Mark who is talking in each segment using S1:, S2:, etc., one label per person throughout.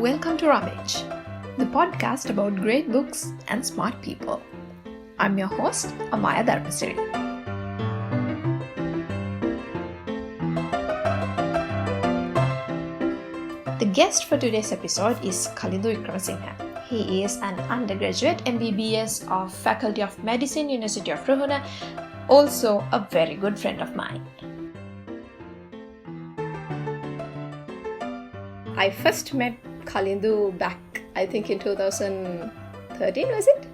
S1: Welcome to Rummage, the podcast about great books and smart people. I'm your host, Amaya Dharmasiri. The guest for today's episode is Kalindu Wickramasinghe. He is an undergraduate MBBS of Faculty of Medicine, University of Rummage, also a very good friend of mine. I first met Kalindu back, I think in 2013, was it?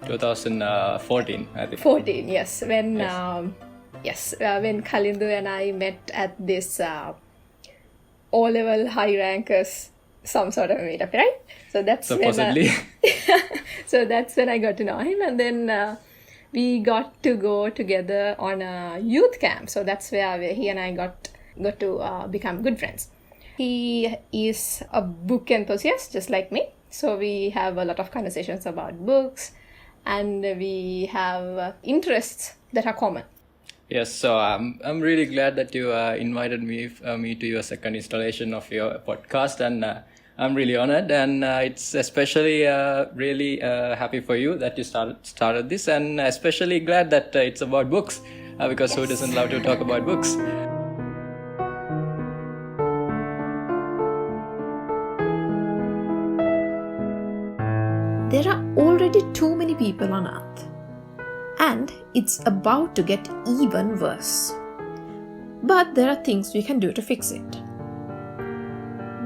S2: 2014, I think.
S1: 14, yes. When Kalindu and I met at this O-level high rankers, some sort of meetup, right? So that's
S2: supposedly.
S1: So that's when I got to know him, and then we got to go together on a youth camp. So that's where he and I got to become good friends. He is a book enthusiast, just like me. So we have a lot of conversations about books, and we have interests that are common.
S2: Yes, so I'm really glad that you invited me to your second installation of your podcast, and I'm really honored, and it's especially really happy for you that you started this, and especially glad that it's about books, because who doesn't love to talk about books?
S1: There are already too many people on Earth, and it's about to get even worse. But there are things we can do to fix it.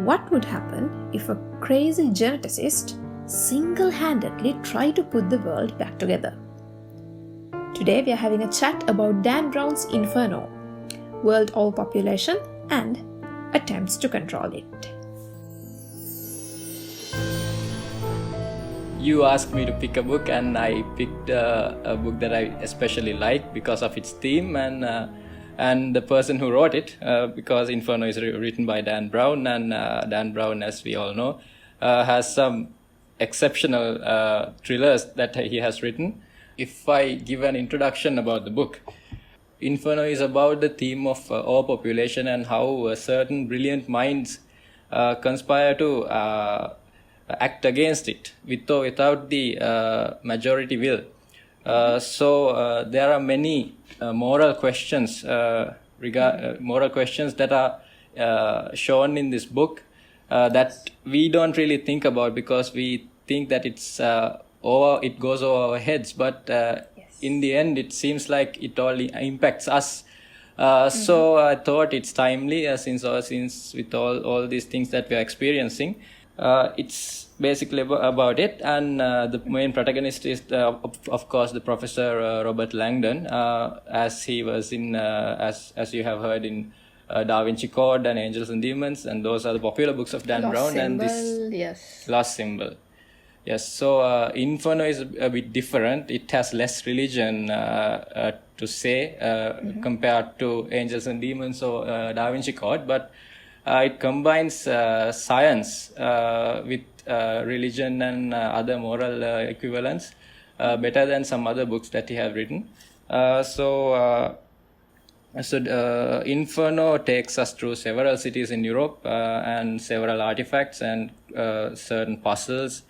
S1: What would happen if a crazy geneticist single-handedly tried to put the world back together? Today we are having a chat about Dan Brown's Inferno, World Overpopulation, and attempts to control it.
S2: You asked me to pick a book, and I picked a book that I especially like because of its theme and the person who wrote it, because Inferno is written by Dan Brown, and Dan Brown, as we all know, has some exceptional thrillers that he has written. If I give an introduction about the book, Inferno is about the theme of overpopulation and how certain brilliant minds conspire to act against it, with or without the majority will. So there are many moral questions moral questions that are shown in this book that we don't really think about, because we think that it goes over our heads, but in the end it seems like it all impacts us. So I thought it's timely, since with all these things that we are experiencing. It's basically about it, and the main protagonist is of course the Professor Robert Langdon, as he was in as you have heard in Da Vinci Code and Angels and Demons, and those are the popular books of Dan Brown.
S1: Symbol,
S2: and this
S1: yes.
S2: Last Symbol. Yes, so Inferno is a bit different. It has less religion to say compared to Angels and Demons or Da Vinci Code, but it combines science with religion and other moral equivalents better than some other books that he have written. So Inferno takes us through several cities in Europe and several artifacts and certain puzzles,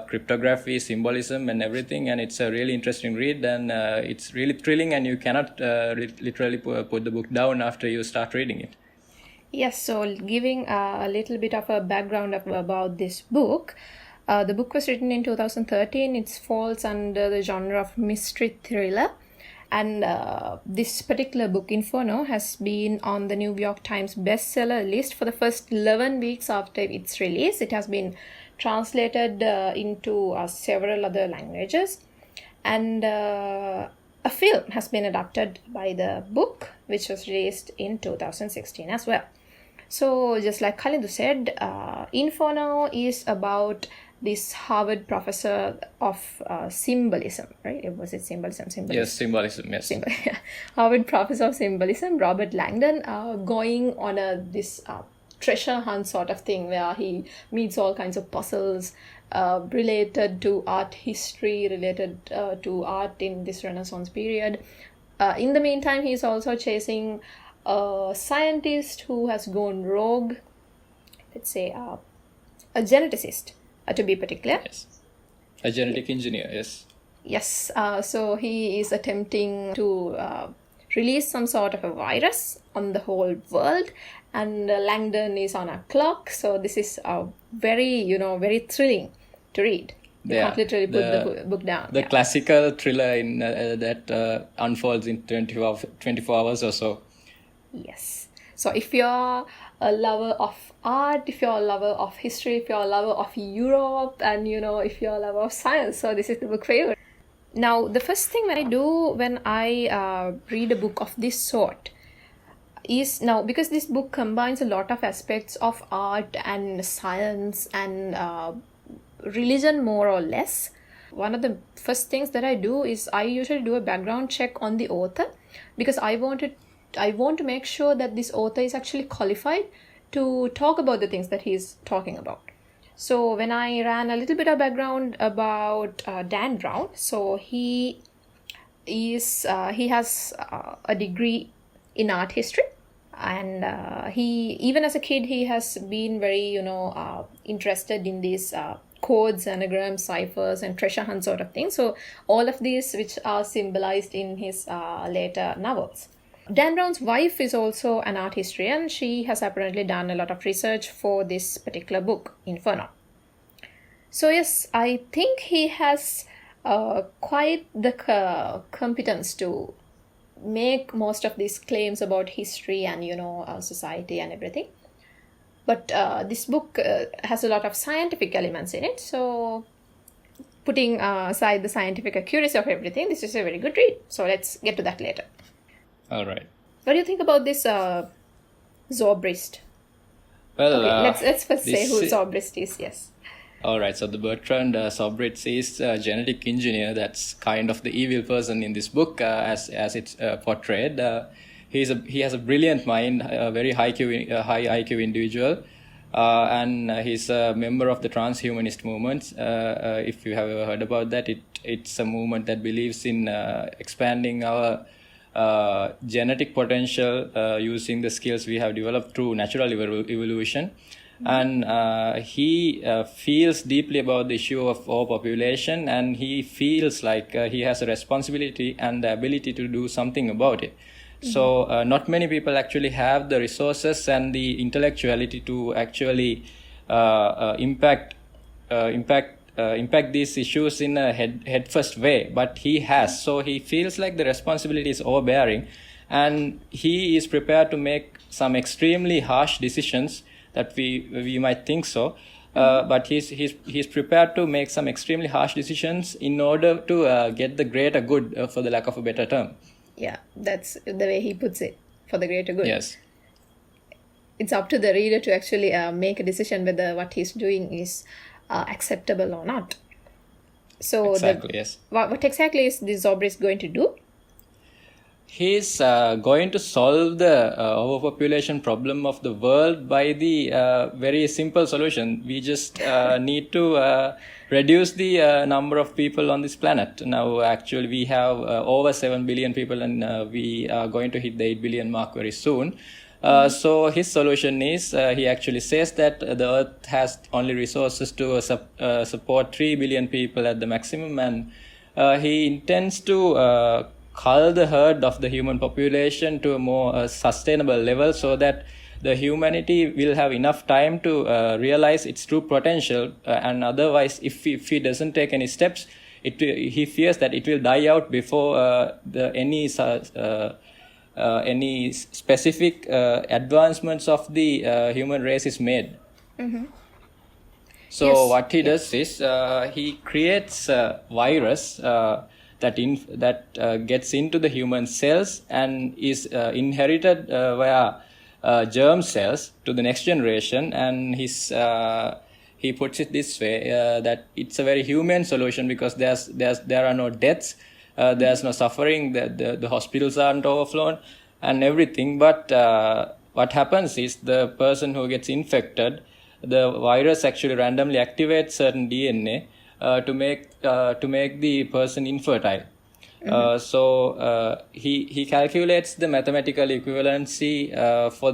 S2: cryptography, symbolism, and everything. And it's a really interesting read, and it's really thrilling, and you cannot literally put the book down after you start reading it.
S1: Yes, so giving a little bit of a background about this book. The book was written in 2013. It falls under the genre of mystery thriller. And this particular book, Inferno, has been on the New York Times bestseller list for the first 11 weeks after its release. It has been translated into several other languages. And a film has been adapted by the book, which was released in 2016 as well. So just like Kalindu said, Inferno is about this Harvard professor of symbolism, right? Was it symbolism?
S2: Yes, symbolism, yes.
S1: Harvard professor of symbolism, Robert Langdon, going on this treasure hunt sort of thing, where he meets all kinds of puzzles related to art history, related to art in this Renaissance period. In the meantime, he's also chasing a scientist who has gone rogue, let's say a geneticist, to be particular.
S2: Yes. A genetic engineer, yes.
S1: Yes, so he is attempting to release some sort of a virus on the whole world, and Langdon is on a clock. So this is very, very thrilling to read. You can't literally put the book down.
S2: The classical thriller in that unfolds in 24 hours or so.
S1: Yes. So if you're a lover of art, if you're a lover of history, if you're a lover of Europe, and if you're a lover of science, so this is the book for you. Now, the first thing when I do when I read a book of this sort is, now because this book combines a lot of aspects of art and science and religion more or less, one of the first things that I do is I usually do a background check on the author, because I want to make sure that this author is actually qualified to talk about the things that he's talking about. So when I ran a little bit of background about Dan Brown, so he has a degree in art history, and he, even as a kid, he has been very interested in these codes, anagrams, ciphers, and treasure hunt sort of things. So all of these which are symbolized in his later novels. Dan Brown's wife is also an art historian. She has apparently done a lot of research for this particular book, Inferno. So yes, I think he has quite the competence to make most of these claims about history and society and everything. But this book has a lot of scientific elements in it. So putting aside the scientific accuracy of everything, this is a very good read. So let's get to that later.
S2: All right.
S1: What do you think about this Zobrist?
S2: Well,
S1: okay, let's first say who Zobrist is. Yes.
S2: All right. So the Bertrand Zobrist is a genetic engineer. That's kind of the evil person in this book, as it's portrayed. He has a brilliant mind, a very high IQ individual, and he's a member of the transhumanist movement. If you have ever heard about that, it's a movement that believes in expanding our genetic potential using the skills we have developed through natural evolution. And he feels deeply about the issue of overpopulation, and he feels like he has a responsibility and the ability to do something about it. So not many people actually have the resources and the intellectuality to actually impact these issues in a head first way, but he has. So he feels like the responsibility is overbearing, and he is prepared to make some extremely harsh decisions that we might think so, but he's prepared to make some extremely harsh decisions in order to get the greater good, for the lack of a better term.
S1: Yeah, that's the way he puts it, for the greater good.
S2: Yes.
S1: It's up to the reader to actually make a decision whether what he's doing is acceptable or not. So
S2: exactly, yes.
S1: What exactly is this Zobrist going to do?
S2: He's going to solve the overpopulation problem of the world by the very simple solution. We just need to reduce the number of people on this planet. Now, actually, we have over 7 billion people, and we are going to hit the 8 billion mark very soon. So his solution is, he actually says that the Earth has only resources to support 3 billion people at the maximum, and he intends to cull the herd of the human population to a more sustainable level, so that the humanity will have enough time to realize its true potential, and otherwise, if he doesn't take any steps, he fears that it will die out before any specific advancements of the human race is made.
S1: Mm-hmm.
S2: So yes. What he does is he creates a virus that gets into the human cells and is inherited via germ cells to the next generation, and he puts it this way, that it's a very humane solution, because there are no deaths, there's no suffering, the hospitals aren't overflown and everything, but what happens is the person who gets infected, the virus actually randomly activates certain DNA to make the person infertile. Mm-hmm. So he calculates the mathematical equivalency for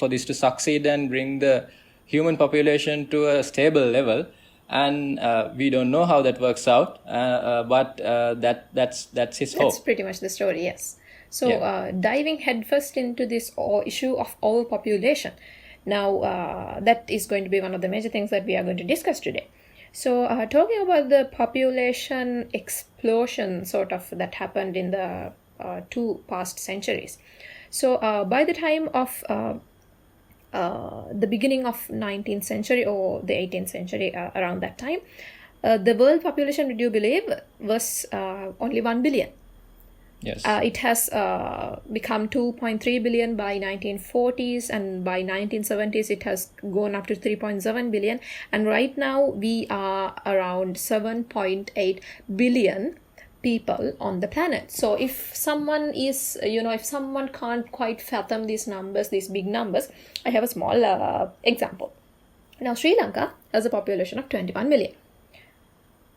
S2: this to succeed and bring the human population to a stable level. And we don't know how that works out, but that's his hope.
S1: That's pretty much the story, yes. So diving headfirst into this issue of overpopulation. Now, that is going to be one of the major things that we are going to discuss today. So, talking about the population explosion sort of that happened in the two past centuries. So, by the time of the beginning of 19th century or the 18th century, around that time, the world population, would you believe, was only 1 billion.
S2: Yes.
S1: It has become 2.3 billion by 1940s, and by 1970s it has gone up to 3.7 billion, and right now we are around 7.8 billion people on the planet. So if someone is, if someone can't quite fathom these numbers, these big numbers, I have a small example. Now, Sri Lanka has a population of 21 million.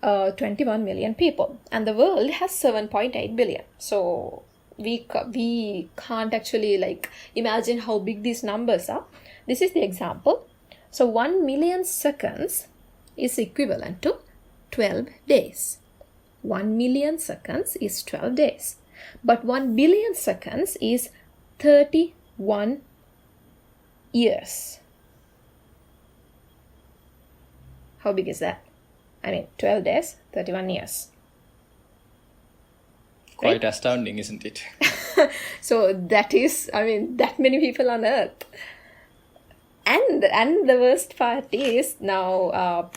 S1: 21 million people, and the world has 7.8 billion. So we can't actually imagine how big these numbers are. This is the example. So 1 million seconds is equivalent to 12 days. 1 million seconds is 12 days, but 1 billion seconds is 31 years. How big is that? 12 days, 31 years.
S2: Quite
S1: Right?
S2: astounding, isn't it?
S1: So that is, that many people on Earth. And the worst part is now,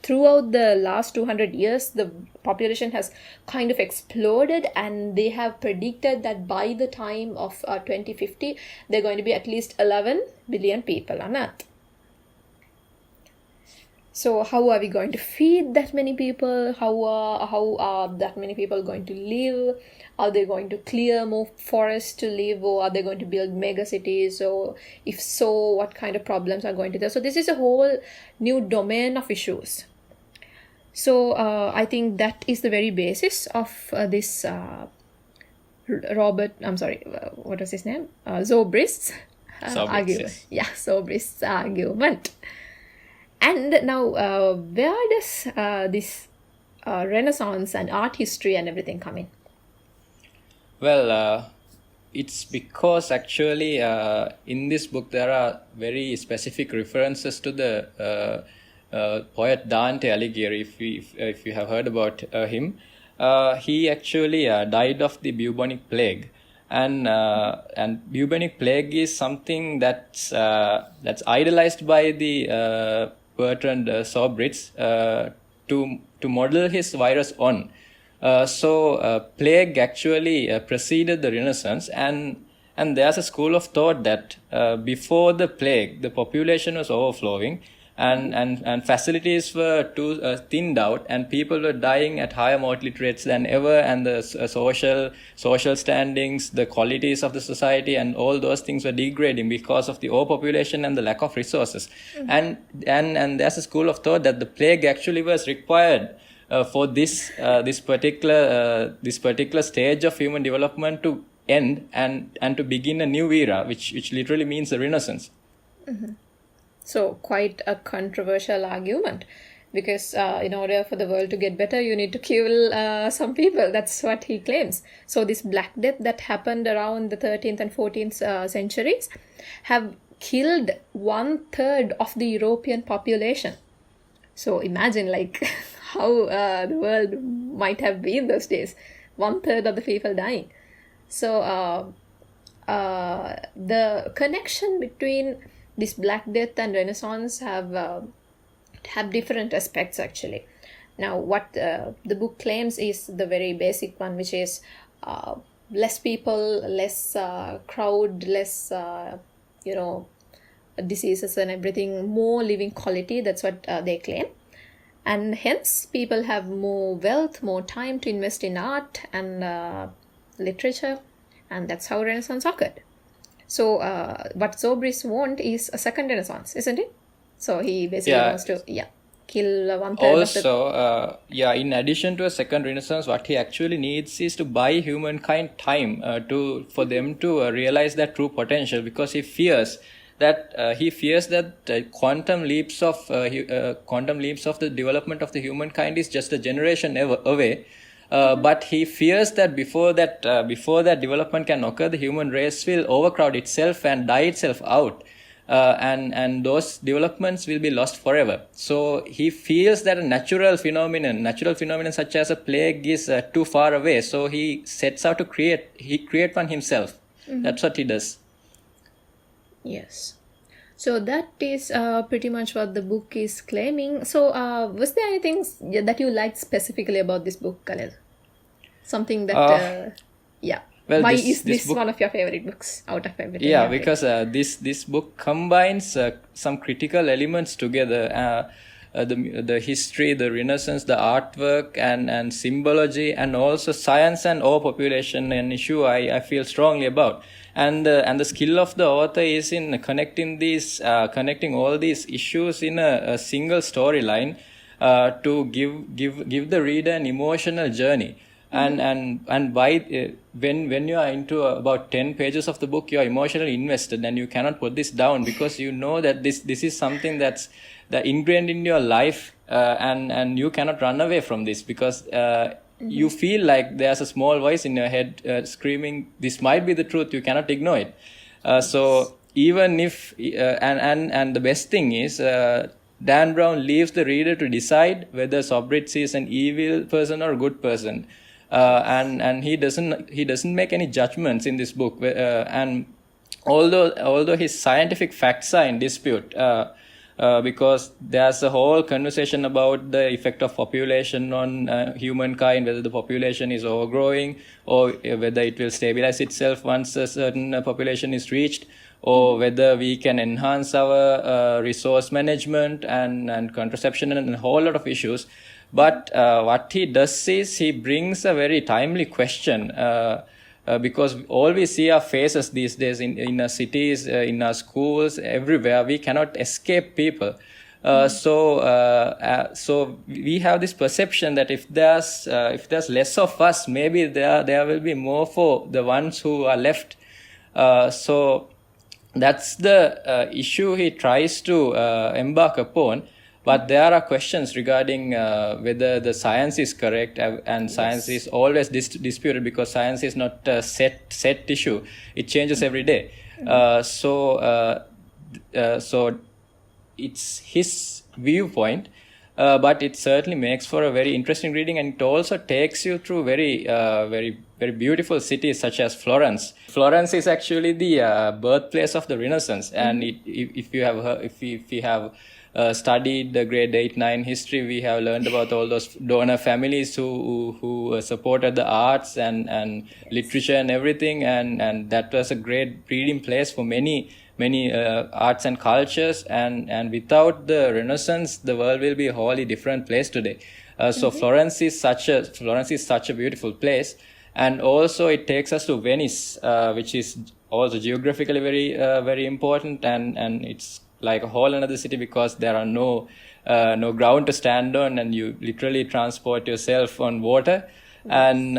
S1: throughout the last 200 years, the population has kind of exploded, and they have predicted that by the time of 2050, there are going to be at least 11 billion people on Earth. So how are we going to feed that many people? How are that many people going to live? Are they going to clear more forests to live, or are they going to build mega cities? Or if so, what kind of problems are going to there? So this is a whole new domain of issues. So I think that is the very basis of this what was his name? Zobrist's argument. Yeah, Zobrist's argument. And now, where does this Renaissance and art history and everything come in?
S2: Well, it's because actually in this book there are very specific references to the poet Dante Alighieri. If you have heard about him, he actually died of the bubonic plague, and bubonic plague is something that's idolized by the Bertrand Zobrist to model his virus on. So plague actually preceded the Renaissance, and there's a school of thought that before the plague, the population was overflowing, and facilities were too thinned out, and people were dying at higher mortality rates than ever, and the social standings, the qualities of the society, and all those things were degrading because of the overpopulation and the lack of resources. And there's a school of thought that the plague actually was required for this particular stage of human development to end and to begin a new era, which literally means the Renaissance.
S1: Mm-hmm. So quite a controversial argument, because in order for the world to get better, you need to kill some people. That's what he claims. So this Black Death that happened around the 13th and 14th centuries have killed 1/3 of the European population. So imagine how the world might have been those days. 1/3 of the people dying. So the connection between this Black Death and Renaissance have different aspects actually. Now, what the book claims is the very basic one, which is less people, less crowd, less diseases and everything, more living quality. That's what they claim, and hence people have more wealth, more time to invest in art and literature, and that's how Renaissance occurred. So what Zobrist wants is a second Renaissance, isn't it? So he basically wants to kill 1/3
S2: also, of the... in addition to a second Renaissance, what he actually needs is to buy humankind time for them to realize their true potential, because he fears that he fears that quantum leaps of the development of the humankind is just a generation away. But he fears that before that development can occur, the human race will overcrowd itself and die itself out. And those developments will be lost forever. So he feels that a natural phenomenon such as a plague is too far away. So he sets out to create one himself. That's what he does.
S1: Yes. So that is pretty much what the book is claiming. So was there anything that you liked specifically about this book, Khalil? Something that,
S2: Well,
S1: why
S2: this
S1: is this
S2: book,
S1: one of your favorite books out of everything?
S2: yeah, because this book combines some critical elements together. The history, the Renaissance, the artwork, and symbology, and also science and overpopulation, an issue I feel strongly about. And the skill of the author is in connecting all these issues in a single storyline to give the reader an emotional journey. And by when you are into about 10 pages of the book, you are emotionally invested and you cannot put this down, because you know that this is something that's ingrained in your life, and you cannot run away from this, because you feel like there's a small voice in your head screaming, this might be the truth, you cannot ignore it. So even if and the best thing is, Dan Brown leaves the reader to decide whether Sobrits is an evil person or a good person. And he doesn't make any judgments in this book, and although his scientific facts are in dispute, because there's a whole conversation about the effect of population on humankind, whether the population is overgrowing or whether it will stabilize itself once a certain population is reached, or whether we can enhance our resource management and contraception and a whole lot of issues. But what he does is he brings a very timely question, because all we see are faces these days in our cities, in our schools, everywhere. We cannot escape people. So we have this perception that if there's less of us, maybe there will be more for the ones who are left. So that's the issue he tries to embark upon. But there are questions regarding whether the science is correct, and science is always disputed, because science is not a set issue. It changes every day. So it's his viewpoint, but it certainly makes for a very interesting reading, and it also takes you through very beautiful cities such as Florence. Florence is actually the birthplace of the Renaissance, and if you have studied the grade 8-9 history, we have learned about all those donor families who supported the arts and literature and everything, and that was a great breeding place for many arts and cultures, and without the Renaissance, the world will be a wholly different place today. So Florence is such a beautiful place, and also it takes us to Venice, which is also geographically very important, and it's like a whole another city, because there are no ground to stand on, and you literally transport yourself on water. And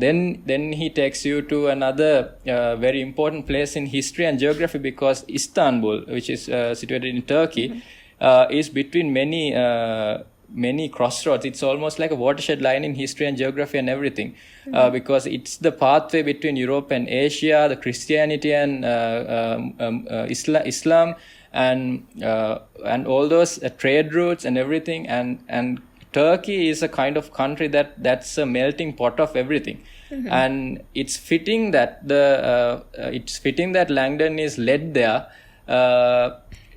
S2: then he takes you to another very important place in history and geography, because Istanbul, which is situated in Turkey, is between many crossroads. It's almost like a watershed line in history and geography and everything, because it's the pathway between Europe and Asia, the Christianity and Islam, and all those trade routes and everything, and Turkey is a kind of country that's a melting pot of everything. And it's fitting that Langdon is led there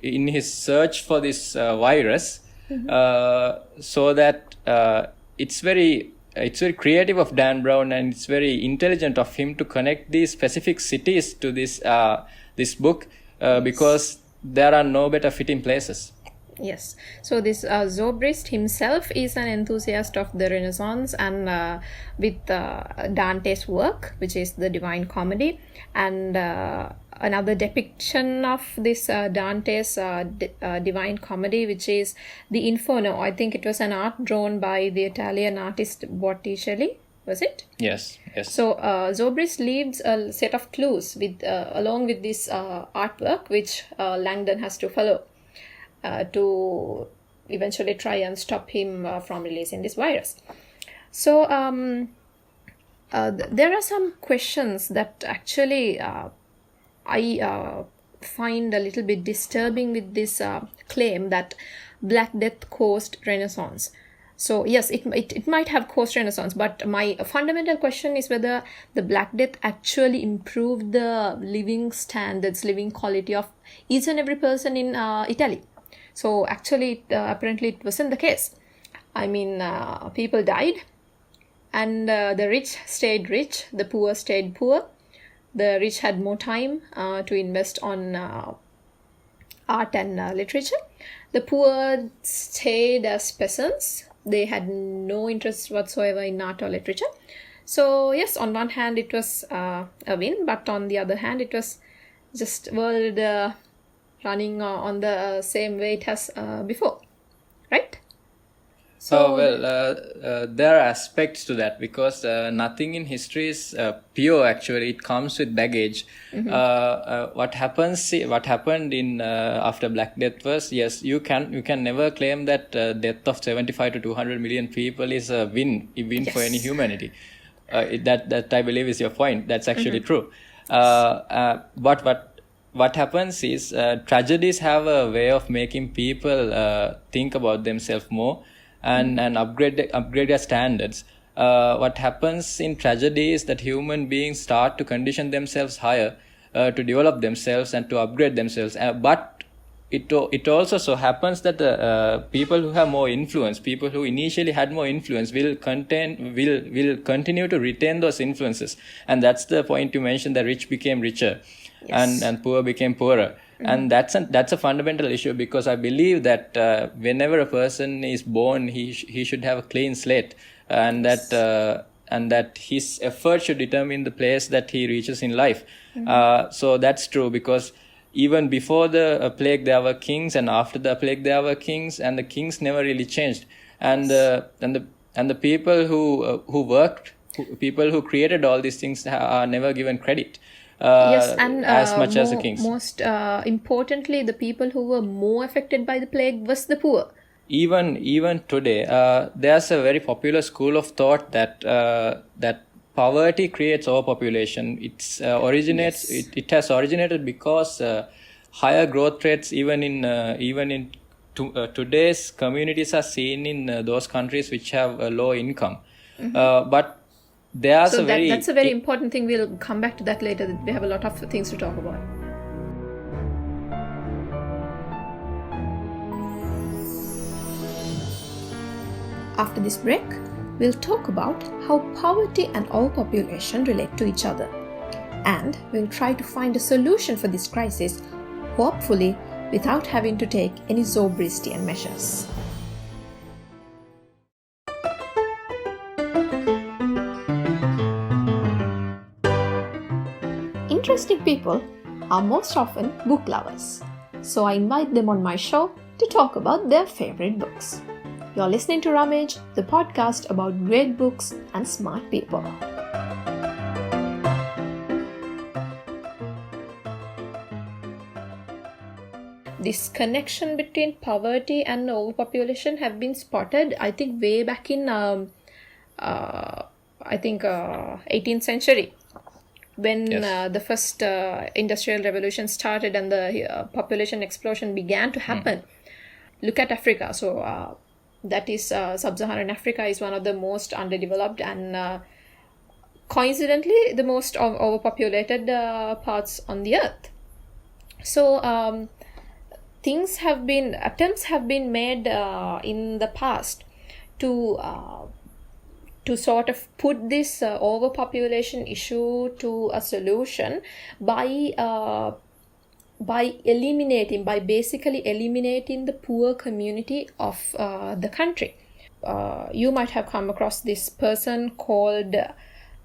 S2: in his search for this virus, so that it's very creative of Dan Brown, and it's very intelligent of him to connect these specific cities to this book, because there are no better fitting places.
S1: Yes. So this Zobrist himself is an enthusiast of the Renaissance, and with Dante's work, which is the Divine Comedy, and another depiction of this Dante's Divine Comedy, which is the Inferno. I think it was an art drawn by the Italian artist Botticelli. was it?
S2: Yes.
S1: So Zobrist leaves a set of clues with along with this artwork, which Langdon has to follow to eventually try and stop him from releasing this virus. So there are some questions that actually I find a little bit disturbing with this claim that Black Death caused Renaissance. So yes, it might have caused Renaissance, but my fundamental question is whether the Black Death actually improved the living standards, living quality of each and every person in Italy. So actually, apparently it wasn't the case. I mean, people died, and the rich stayed rich, the poor stayed poor. The rich had more time to invest on art and literature. The poor stayed as peasants. They had no interest whatsoever in art or literature. So yes, on one hand it was a win, but on the other hand it was just world running on the same way it has before, right?
S2: So there are aspects to that, because nothing in history is pure. Actually, it comes with baggage. What happened in after Black Death was, yes, you can never claim that death of 75 to 200 million people is a win for any humanity. That I believe is your point. That's actually true. What happens is tragedies have a way of making people think about themselves more and upgrade their standards. What happens in tragedy is that human beings start to condition themselves higher to develop themselves and to upgrade themselves. But it also so happens that the people who have more influence, people who initially had more influence, will continue to retain those influences. And that's the point you mentioned: the rich became richer, and poor became poorer. And that's a fundamental issue, because I believe that whenever a person is born, he should have a clean slate, and that his effort should determine the place that he reaches in life. So that's true, because even before the plague there were kings, and after the plague there were kings, and the kings never really changed. And the people who worked, people who created all these things are never given credit.
S1: Yes, and
S2: as much as the kings.
S1: Most importantly, the people who were more affected by the plague was the poor.
S2: Even today, there's a very popular school of thought that poverty creates overpopulation. It has originated because higher growth rates even in today's communities are seen in those countries which have a low income. But that's a very
S1: important thing. We'll come back to that later. We have a lot of things to talk about. After this break, we'll talk about how poverty and overpopulation relate to each other. And we'll try to find a solution for this crisis, hopefully without having to take any Zobristian measures. Interesting people are most often book lovers, so I invite them on my show to talk about their favorite books. You're listening to Rummage, the podcast about great books and smart people. This connection between poverty and overpopulation have been spotted, I think, way back in 18th century. When the first industrial revolution started and the population explosion began to happen. Look at Africa. So that is sub-Saharan Africa is one of the most underdeveloped and coincidentally the most overpopulated parts on the earth. So attempts have been made in the past to sort of put this overpopulation issue to a solution by basically eliminating the poor community of the country. You might have come across this person called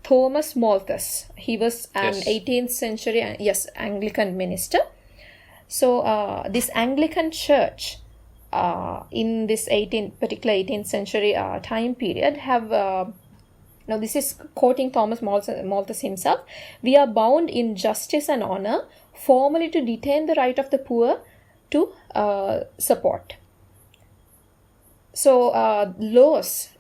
S1: Thomas Malthus. He was an 18th century Anglican minister. So this Anglican church in this 18th century time period have Now, this is quoting Thomas Malthus himself. We are bound in justice and honor formally to detain the right of the poor to support. So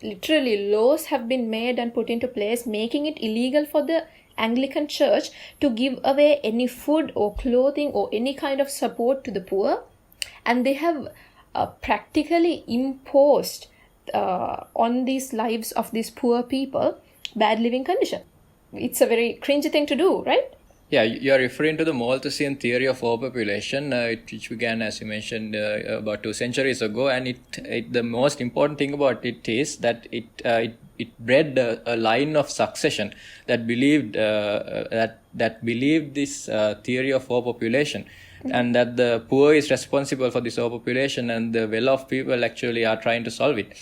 S1: literally laws have been made and put into place, making it illegal for the Anglican Church to give away any food or clothing or any kind of support to the poor. And they have practically imposed on these lives of these poor people bad living condition. It's a very cringy thing to do, right?
S2: Yeah, you are referring to the Malthusian theory of overpopulation, which began, as you mentioned, about 2 centuries ago. And the most important thing about it is that it bred a line of succession that believed believed this theory of overpopulation, and that the poor is responsible for this overpopulation, and the well-off people actually are trying to solve it.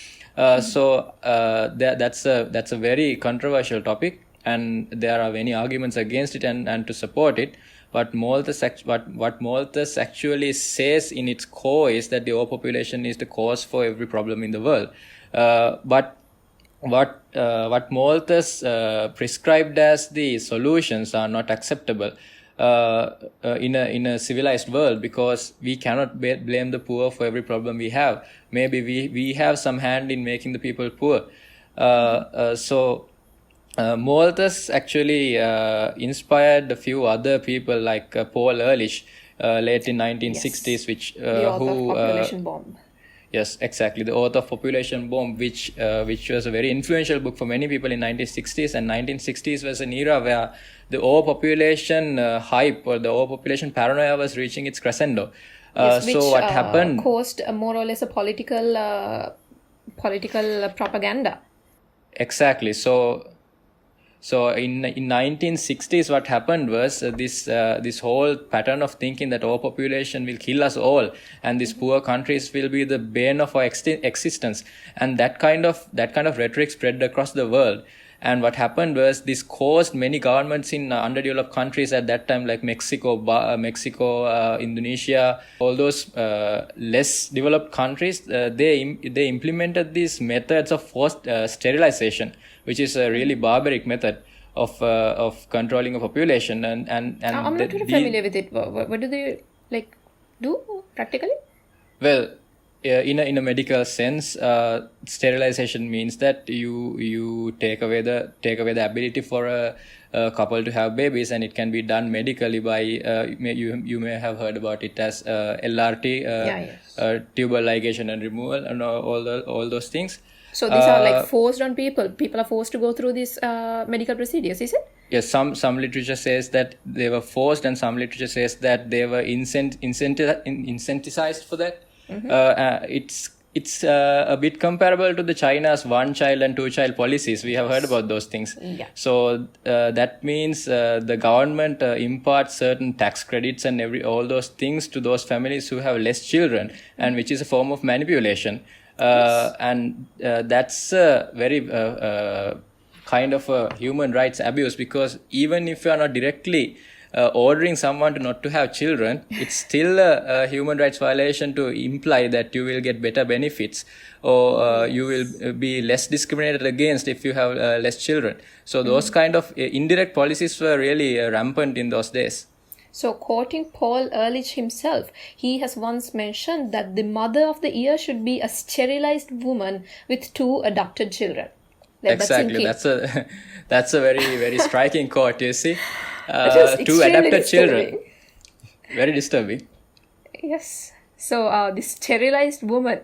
S2: So that's a very controversial topic. And there are many arguments against it and to support it. But what Malthus actually says in its core is that the overpopulation is the cause for every problem in the world. But what Malthus prescribed as the solutions are not acceptable in a civilized world, because we cannot blame the poor for every problem we have. Maybe we have some hand in making the people poor. Malthus actually inspired a few other people like Paul Ehrlich late in 1960s,
S1: yes.
S2: which
S1: the author of Population Bomb.
S2: Yes, exactly, the author of Population Bomb, which was a very influential book for many people in 1960s. And 1960s was an era where the overpopulation hype or the overpopulation paranoia was reaching its crescendo.
S1: Yes, which
S2: so what happened
S1: caused more or less a political propaganda.
S2: Exactly. So in 1960s, what happened was this whole pattern of thinking that overpopulation will kill us all, and these poor countries will be the bane of our existence, and that kind of rhetoric spread across the world. And what happened was this caused many governments in underdeveloped countries at that time, like Mexico, Indonesia, all those less developed countries. They implemented these methods of forced sterilization, which is a really barbaric method of controlling a population. And
S1: I'm not very familiar with it. What do they do practically?
S2: Well, in a medical sense, sterilization means that you take away the ability for a couple to have babies, and it can be done medically by you may have heard about it as LRT, tubal ligation and removal, and all those things.
S1: So these are forced on people. People are forced to go through these medical procedures, is it?
S2: Yes, some literature says that they were forced, and some literature says that they were incentivized for that. It's a bit comparable to the China's 1-child and 2-child policies. We have heard about those things.
S1: Yeah.
S2: So that means the government imparts certain tax credits and all those things to those families who have less children, and which is a form of manipulation. And that's a very kind of a human rights abuse, because even if you are not directly ordering someone not to have children, it's still a human rights violation to imply that you will get better benefits, or you will be less discriminated against if you have less children. So those kind of indirect policies were really rampant in those days.
S1: So, quoting Paul Ehrlich himself, he has once mentioned that the mother of the year should be a sterilized woman with 2 adopted children.
S2: Exactly, that's a very, very striking quote. You see,
S1: 2 adopted children,
S2: very disturbing.
S1: Yes. So, this sterilized woman,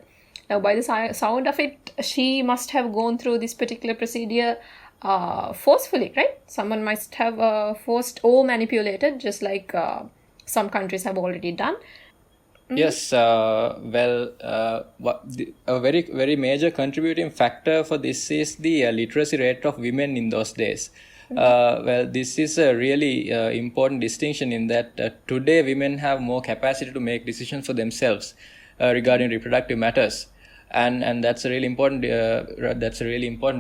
S1: now by the sound of it, she must have gone through this particular procedure forcefully, right? Someone must have forced or manipulated, just like some countries have already done.
S2: Yes, a very, very major contributing factor for this is the literacy rate of women in those days. This is a really important distinction in that today women have more capacity to make decisions for themselves regarding reproductive matters. And that's a really important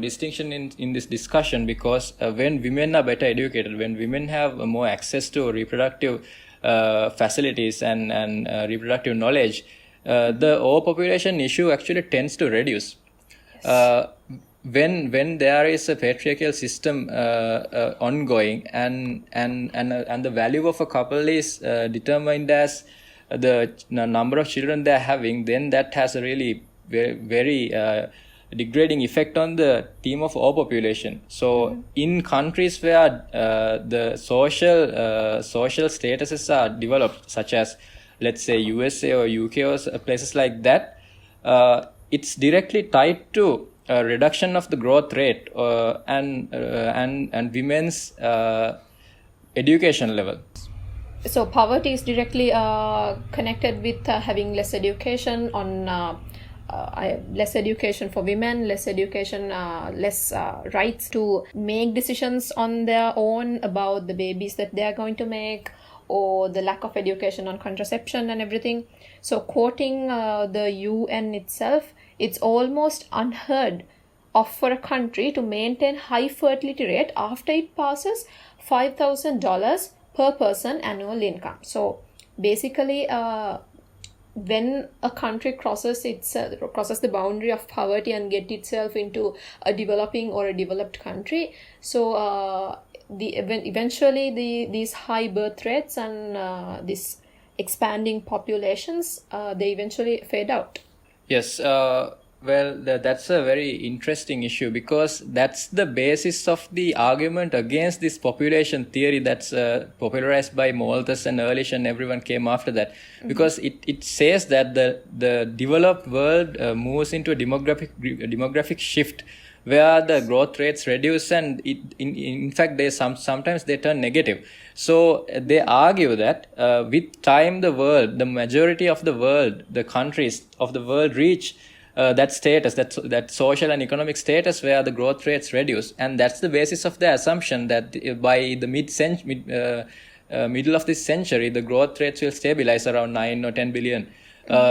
S2: distinction in this discussion, because when women are better educated, when women have more access to reproductive facilities and reproductive knowledge, the overpopulation issue actually tends to reduce. when there is a patriarchal system ongoing, and the value of a couple is determined as the number of children they are having, then that has a really very degrading effect on the theme of overpopulation. So in countries where the social statuses are developed, such as let's say USA or UK or places like that, it's directly tied to a reduction of the growth rate and women's education level.
S1: So poverty is directly connected with having less education less education for women, less education, less rights to make decisions on their own about the babies that they are going to make, or the lack of education on contraception and everything. So quoting the UN itself, it's almost unheard of for a country to maintain high fertility rate after it passes $5,000 per person annual income. So basically, when a country crosses the boundary of poverty and get itself into a developing or a developed country, so eventually these high birth rates and these expanding populations, they eventually fade out.
S2: Yes, well, that's a very interesting issue, because that's the basis of the argument against this population theory that's popularized by Malthus and Ehrlich, and everyone came after that. Because it says that the developed world moves into a demographic shift where the growth rates reduce, and in fact sometimes they turn negative. So they argue that with time the majority of the world, the countries of the world reach that status, that social and economic status where the growth rates reduce, and that's the basis of the assumption that by the middle of this century the growth rates will stabilize around 9 or 10 billion.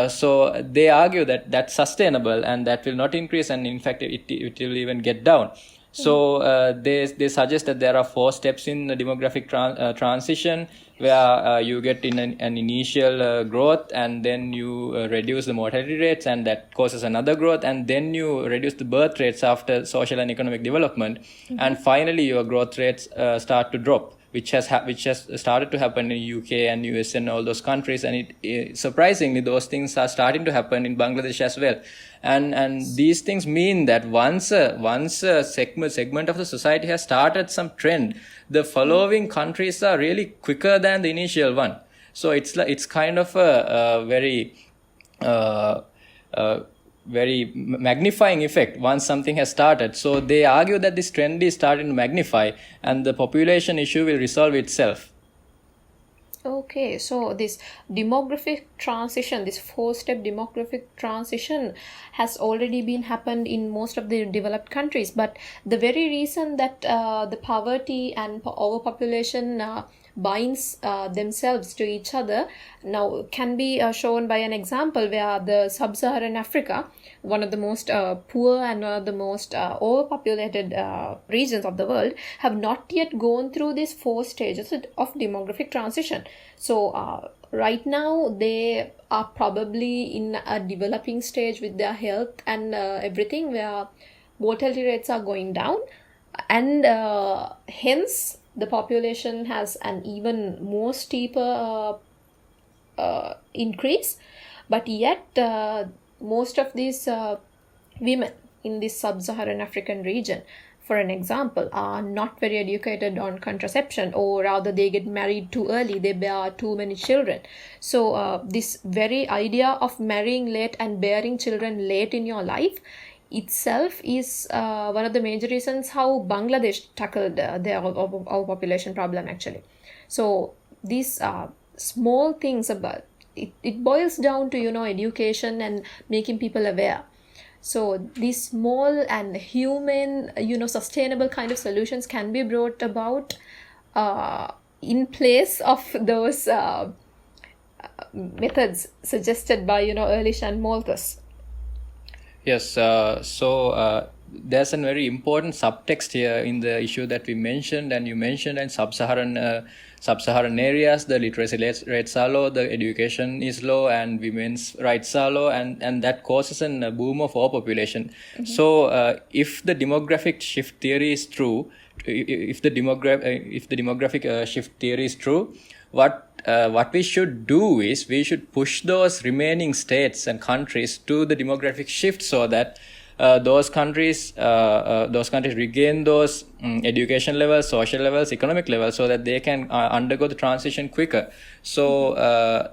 S2: So they argue that that's sustainable and that will not increase, and in fact it will even get down. So they suggest that there are 4 steps in the demographic transition, where you get in an initial growth, and then you reduce the mortality rates, and that causes another growth, and then you reduce the birth rates after social and economic development, and finally your growth rates start to drop, which has started to happen in UK and US and all those countries, and surprisingly those things are starting to happen in Bangladesh as well. And these things mean that once a segment of the society has started some trend, the following countries are really quicker than the initial one. So it's kind of a very magnifying effect once something has started. So they argue that this trend is starting to magnify, and the population issue will resolve itself.
S1: Okay, so this demographic transition, this 4-step demographic transition has already been happened in most of the developed countries. But the very reason that the poverty and overpopulation binds themselves to each other now can be shown by an example where the sub-Saharan Africa, one of the most poor and one of the most overpopulated regions of the world, have not yet gone through these 4 stages of demographic transition. So right now they are probably in a developing stage with their health and everything, where mortality rates are going down, and hence the population has an even more steeper increase. But yet most of these women in this sub-Saharan African region, for an example, are not very educated on contraception, or rather they get married too early, they bear too many children. So this very idea of marrying late and bearing children late in your life itself is one of the major reasons how Bangladesh tackled their overpopulation problem actually. So these small things about it boils down to education and making people aware. So these small and human sustainable kind of solutions can be brought about in place of those methods suggested by Ehrlich and Malthus.
S2: Yes, so there's a very important subtext here in the issue that we mentioned, and you mentioned, in sub-Saharan areas, the literacy rates are low, the education is low, and women's rights are low, and that causes a boom of overpopulation. So if the demographic shift theory is true, if the demographic shift theory is true, what we should do is we should push those remaining states and countries to the demographic shift, so that those countries regain those education levels, social levels, economic levels, so that they can undergo the transition quicker. So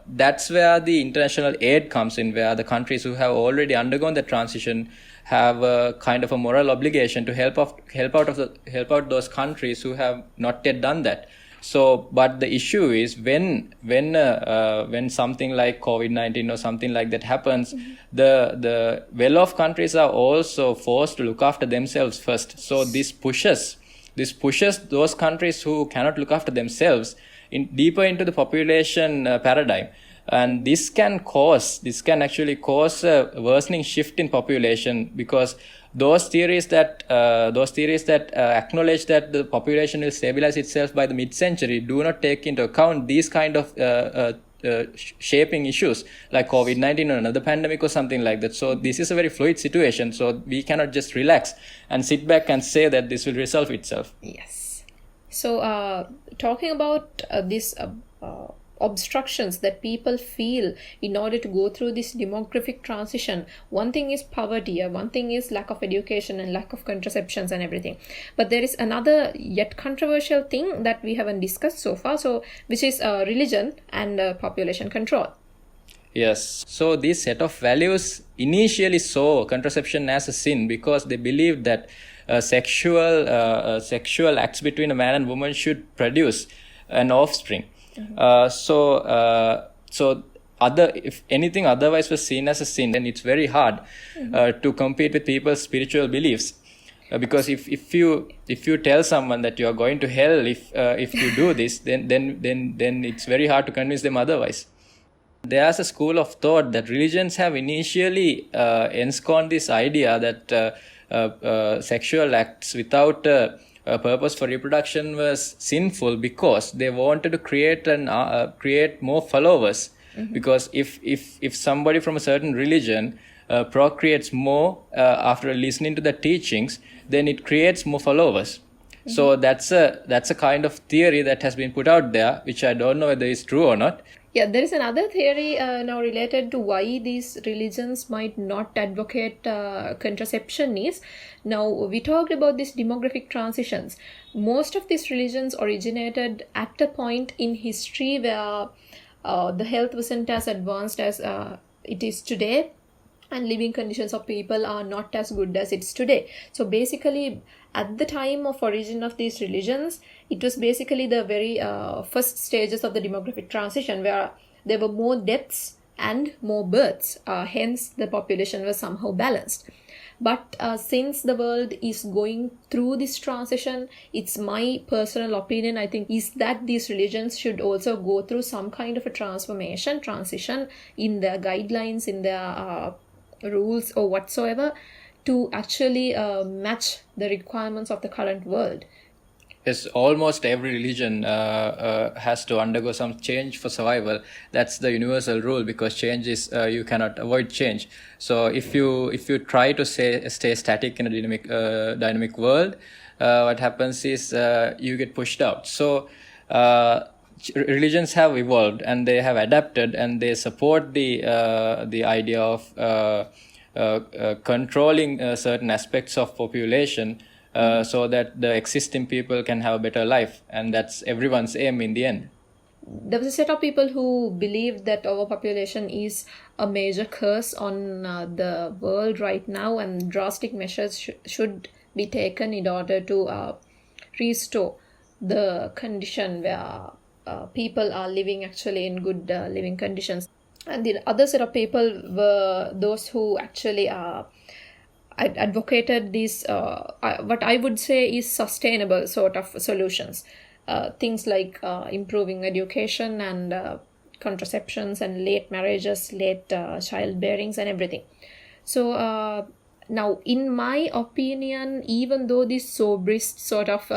S2: that's where the international aid comes in, where the countries who have already undergone the transition have a kind of a moral obligation to help out those countries who have not yet done that. So, but the issue is when something like COVID-19 or something like that happens, the well-off countries are also forced to look after themselves first. So this pushes those countries who cannot look after themselves deeper into the population paradigm. And this can actually cause a worsening shift in population, because those theories that acknowledge that the population will stabilize itself by the mid-century do not take into account these kind of shaping issues like COVID-19 or another pandemic or something like that. So this is a very fluid situation. So we cannot just relax and sit back and say that this will resolve itself.
S1: Yes. So talking about this obstructions that people feel in order to go through this demographic transition, one thing is poverty, one thing is lack of education and lack of contraceptions and everything, but there is another yet controversial thing that we haven't discussed so far, so which is religion and population control.
S2: Yes, so this set of values initially saw contraception as a sin, because they believed that sexual acts between a man and woman should produce an offspring. So if anything otherwise was seen as a sin, then it's very hard to compete with people's spiritual beliefs, because if you tell someone that you are going to hell if you do this, then it's very hard to convince them otherwise. There's a school of thought that religions have initially ensconced this idea that sexual acts without a purpose for reproduction was sinful, because they wanted to create more followers. Because if somebody from a certain religion procreates more after listening to the teachings, then it creates more followers. So that's a kind of theory that has been put out there, which I don't know whether it's true or not.
S1: Yeah, there is another theory now related to why these religions might not advocate contraception is, now we talked about these demographic transitions. Most of these religions originated at a point in history where the health wasn't as advanced as it is today, and living conditions of people are not as good as it's today. So basically, at the time of origin of these religions, it was basically the very first stages of the demographic transition, where there were more deaths and more births. Hence, the population was somehow balanced. But since the world is going through this transition, it's my personal opinion, I think, is that these religions should also go through some kind of a transition in their guidelines, in their rules or whatsoever, to actually match the requirements of the current world.
S2: Yes, almost every religion has to undergo some change for survival. That's the universal rule, because change is you cannot avoid change. So if you try to stay static in a dynamic world, what happens is you get pushed out. So religions have evolved and they have adapted, and they support the idea of controlling certain aspects of population. So that the existing people can have a better life, and that's everyone's aim in the end.
S1: There was a set of people who believed that overpopulation is a major curse on the world right now, and drastic measures should be taken in order to restore the condition where people are living actually in good living conditions. And the other set of people were those who actually advocated these what I would say is sustainable sort of solutions, things like improving education and contraceptions and late marriages, late childbearings and everything. So Now, in my opinion, even though these sobrist sort of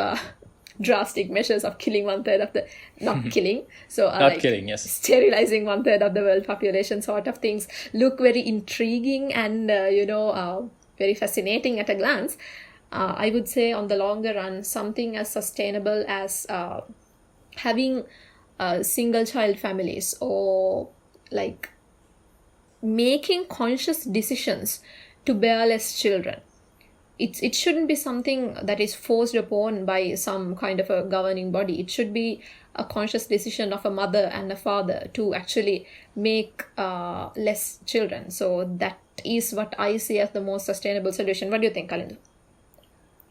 S1: drastic measures of killing one third of the, not killing, so
S2: Not
S1: like
S2: killing, yes.
S1: sterilizing one third of the world population sort of things look very intriguing and, very fascinating at a glance. I would say on the longer run, something as sustainable as having single child families, or like making conscious decisions to bear less children. It shouldn't be something that is forced upon by some kind of a governing body. It should be a conscious decision of a mother and a father to actually make less children. So that is what I see as the most sustainable solution. What do you think, Kalindu?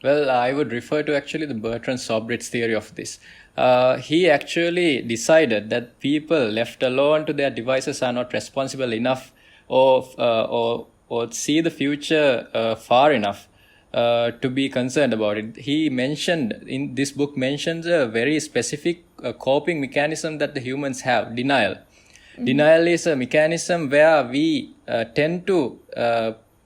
S2: Well, I would refer to actually the Bertrand Sobrit's theory of this. He actually decided that people left alone to their devices are not responsible enough or see the future far enough to be concerned about it. He mentioned, in this book mentions a very specific coping mechanism that the humans have: denial. Denial is a mechanism where we tend to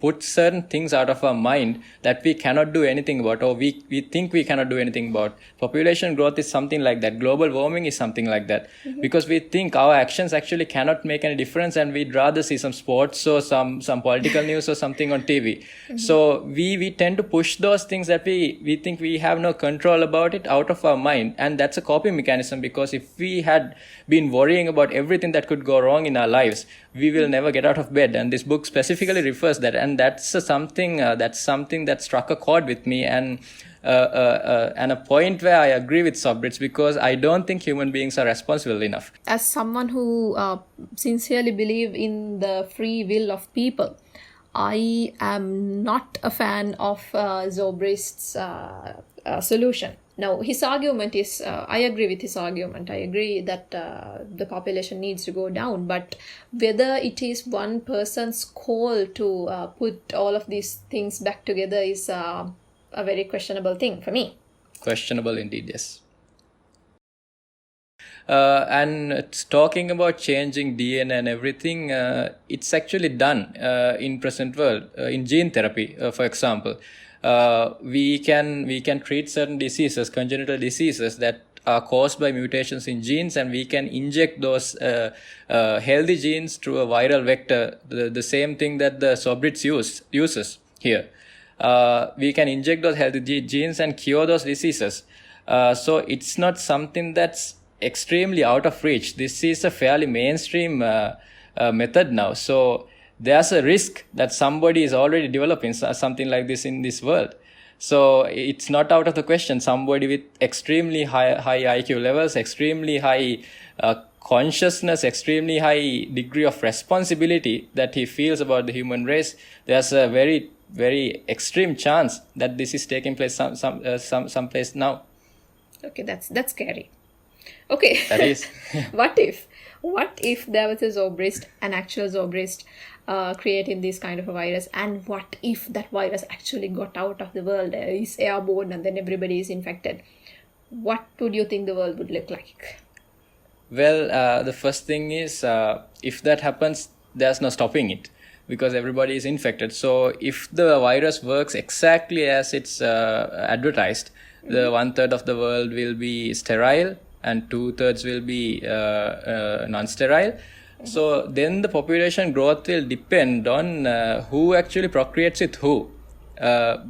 S2: put certain things out of our mind that we cannot do anything about, or we think we cannot do anything about. Population growth is something like that. Global warming is something like that. Because we think our actions actually cannot make any difference, and we'd rather see some sports or some political news or something on TV. So we tend to push those things that we think we have no control about it out of our mind, and that's a coping mechanism, because if we had been worrying about everything that could go wrong in our lives, we will never get out of bed. And this book specifically refers that, and that's something that struck a chord with me, and a point where I agree with Sobrits, because I don't think human beings are responsible enough.
S1: As someone who sincerely believe in the free will of people, I am not a fan of Zobrist's solution. Now, his argument is, I agree with his argument. I agree that the population needs to go down, but whether it is one person's call to put all of these things back together is a very questionable thing for me.
S2: Questionable indeed, yes. And it's talking about changing DNA and everything, it's actually done in present world, in gene therapy, for example. We can treat certain diseases, congenital diseases that are caused by mutations in genes, and we can inject those healthy genes through a viral vector, the same thing that the Sobrits uses here. We can inject those healthy genes and cure those diseases. So it's not something that's extremely out of reach. This is a fairly mainstream method now. So there's a risk that somebody is already developing something like this in this world. So it's not out of the question. Somebody with extremely high IQ levels, extremely high consciousness, extremely high degree of responsibility that he feels about the human race, there's a very, very extreme chance that this is taking place someplace now.
S1: Okay, that's scary. Okay.
S2: That is.
S1: What if there was a Zobrist, an actual Zobrist, creating this kind of a virus, and what if that virus actually got out of the world, is airborne, and then everybody is infected? What would you think the world would look like?
S2: Well, the first thing is, if that happens, there's no stopping it, because everybody is infected. So if the virus works exactly as it's advertised, the 1/3 of the world will be sterile and 2/3 will be non-sterile. So then the population growth will depend on who actually procreates with who.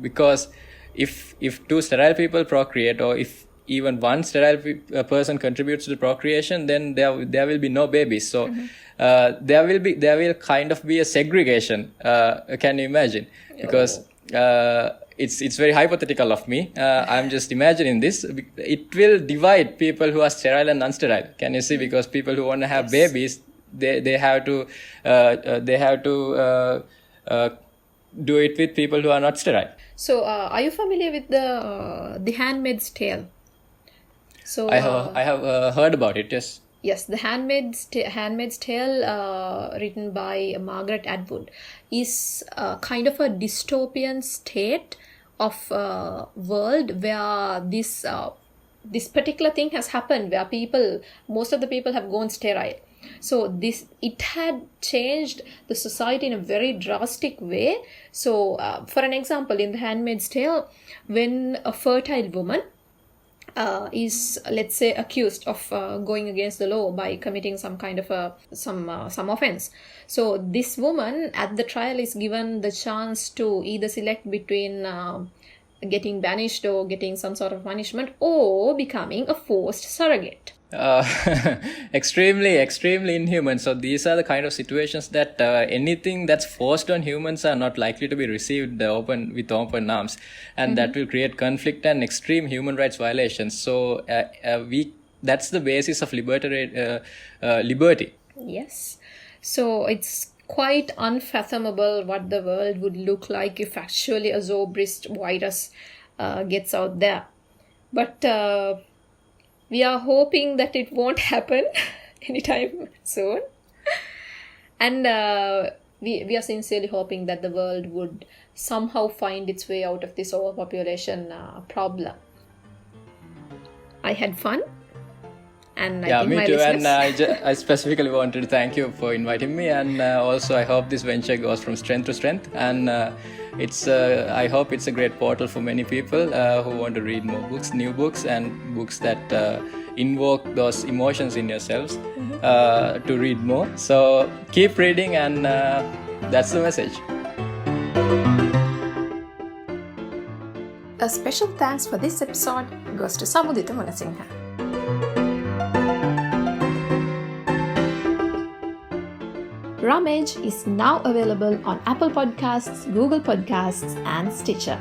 S2: Because if two sterile people procreate, or if even one sterile person contributes to the procreation, then there will be no babies. So there will kind of be a segregation. Can you imagine? Because it's very hypothetical of me. I'm just imagining this. It will divide people who are sterile and non-sterile. Can you see? Because people who want to have babies, they have to do it with people who are not sterile.
S1: So, are you familiar with the Handmaid's Tale? So
S2: I have heard about it. Yes.
S1: Yes, the Handmaid's Tale, written by Margaret Atwood, is kind of a dystopian state of world where this particular thing has happened, where most of the people have gone sterile. So it had changed the society in a very drastic way. So for an example, in The Handmaid's Tale, when a fertile woman is, let's say, accused of going against the law by committing some kind of some offense, so this woman at the trial is given the chance to either select between getting banished or getting some sort of punishment, or becoming a forced surrogate.
S2: Extremely inhuman. So these are the kind of situations that anything that's forced on humans are not likely to be received with open arms, and that will create conflict and extreme human rights violations. So that's the basis of liberty.
S1: Yes. So it's quite unfathomable what the world would look like if actually a zoobrist virus gets out there. But we are hoping that it won't happen anytime soon. And we are sincerely hoping that the world would somehow find its way out of this overpopulation problem. I had fun. And I think
S2: me
S1: my
S2: too.
S1: listeners...
S2: And I specifically wanted to thank you for inviting me. And also, I hope this venture goes from strength to strength. And I hope it's a great portal for many people who want to read more books, new books, and books that invoke those emotions in yourselves to read more. So keep reading, and that's the message.
S1: A special thanks for this episode goes to Samudita Munasinghe. Rummage is now available on Apple Podcasts, Google Podcasts, and Stitcher.